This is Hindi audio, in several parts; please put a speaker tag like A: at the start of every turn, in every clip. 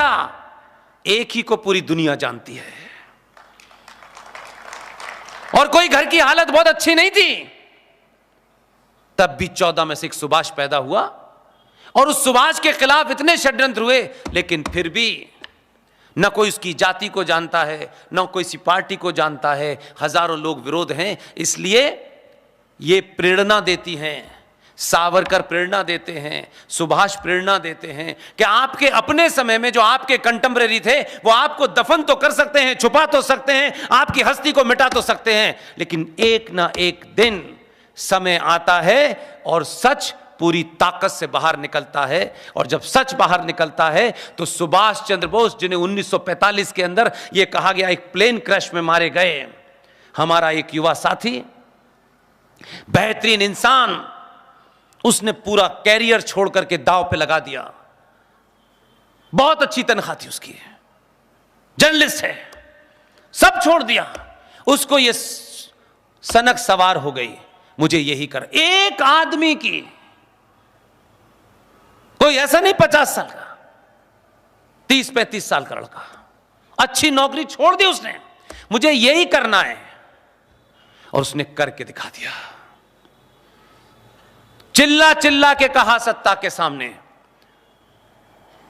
A: ऐसा, एक ही को पूरी दुनिया जानती है। और कोई घर की हालत बहुत अच्छी नहीं थी, तब भी 14 में से एक सुभाष पैदा हुआ, और उस सुभाष के खिलाफ इतने षड्यंत्र हुए, लेकिन फिर भी न कोई उसकी जाति को जानता है, न कोई सी पार्टी को जानता है, हजारों लोग विरोध हैं। इसलिए ये प्रेरणा देती हैं, सावरकर प्रेरणा देते हैं, सुभाष प्रेरणा देते हैं कि आपके अपने समय में जो आपके कंटेम्परेरी थे वो आपको दफन तो कर सकते हैं, छुपा तो सकते हैं, आपकी हस्ती को मिटा तो सकते हैं, लेकिन एक ना एक दिन समय आता है और सच पूरी ताकत से बाहर निकलता है। और जब सच बाहर निकलता है तो सुभाष चंद्र बोस, जिन्हें 1945 के अंदर यह कहा गया एक प्लेन क्रैश में मारे गए, हमारा एक युवा साथी, बेहतरीन इंसान, उसने पूरा कैरियर छोड़ करके दांव पे लगा दिया। बहुत अच्छी तनख्वाह थी उसकी, जर्नलिस्ट है, सब छोड़ दिया। उसको ये सनक सवार हो गई, मुझे यही कर। एक आदमी की, कोई ऐसा नहीं 50 साल का, 30-35 साल का लड़का, अच्छी नौकरी छोड़ दी उसने, मुझे यही करना है, और उसने करके दिखा दिया। चिल्ला चिल्ला के कहा सत्ता के सामने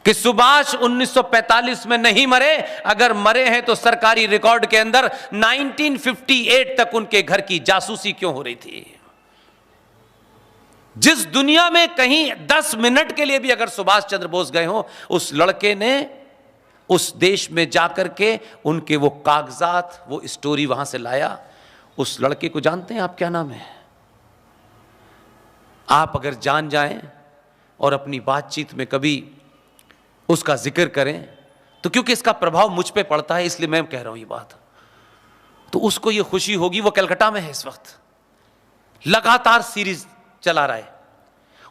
A: कि सुभाष 1945 में नहीं मरे, अगर मरे हैं तो सरकारी रिकॉर्ड के अंदर 1958 तक उनके घर की जासूसी क्यों हो रही थी। जिस दुनिया में कहीं 10 मिनट के लिए भी अगर सुभाष चंद्र बोस गए हो, उस लड़के ने उस देश में जाकर के उनके वो कागजात, वो स्टोरी वहां से लाया। उस लड़के को जानते हैं आप, क्या नाम है? आप अगर जान जाएं और अपनी बातचीत में कभी उसका जिक्र करें तो, क्योंकि इसका प्रभाव मुझ पे पड़ता है इसलिए मैं कह रहा हूं ये बात, तो उसको ये खुशी होगी। वो कलकत्ता में है इस वक्त, लगातार सीरीज चला रहा है।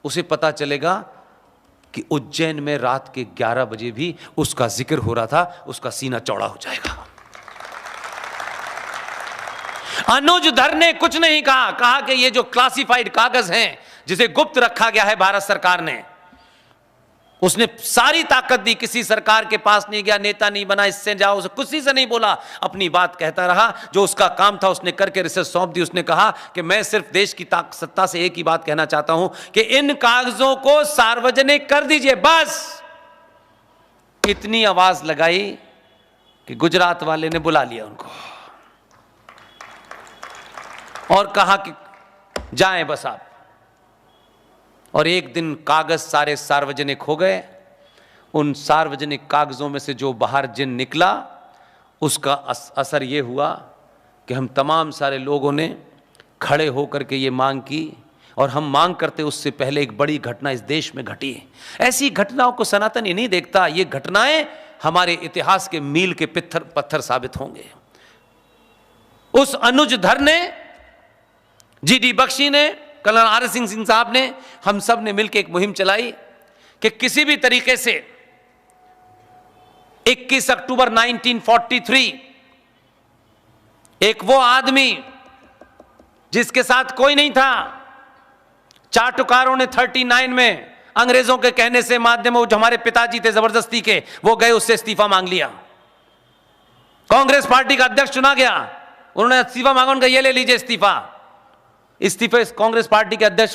A: उसे पता चलेगा कि उज्जैन में रात के 11 बजे भी उसका जिक्र हो रहा था, उसका सीना चौड़ा हो जाएगा। अनुज धर ने कुछ नहीं कहा, कहा कि ये जो क्लासिफाइड कागज हैं जिसे गुप्त रखा गया है भारत सरकार ने, उसने सारी ताकत दी, किसी सरकार के पास नहीं गया, नेता नहीं बना, इससे जाओ, उसे किसी से नहीं बोला, अपनी बात कहता रहा। जो उसका काम था उसने करके रिसर्च सौंप दी। उसने कहा कि मैं सिर्फ देश की सत्ता से एक ही बात कहना चाहता हूं कि इन कागजों को सार्वजनिक कर दीजिए, बस। इतनी आवाज लगाई कि गुजरात वाले ने बुला लिया उनको और कहा कि जाएं बस आप। और एक दिन कागज सारे सार्वजनिक हो गए। उन सार्वजनिक कागजों में से जो बाहर जिन निकला, उसका असर ये हुआ कि हम तमाम सारे लोगों ने खड़े होकर के ये मांग की, और हम मांग करते उससे पहले एक बड़ी घटना इस देश में घटी। ऐसी घटनाओं को सनातन ही नहीं देखता, ये घटनाएं हमारे इतिहास के मील के पत्थर साबित होंगे। उस अनुज धर ने, जीडी बख्शी ने, कर्नल आर सिंह साहब ने, हम सब ने मिलकर एक मुहिम चलाई कि किसी भी तरीके से 21 अक्टूबर 1943 एक वो आदमी जिसके साथ कोई नहीं था, चाटुकारों ने 39 में अंग्रेजों के कहने से माध्यम, जो हमारे पिताजी थे जबरदस्ती के, वो गए उससे इस्तीफा मांग लिया। कांग्रेस पार्टी का अध्यक्ष चुना गया, उन्होंने इस्तीफा मांगा, उनका ये ले लीजिए इस्तीफा। इस्तीफे कांग्रेस पार्टी के अध्यक्ष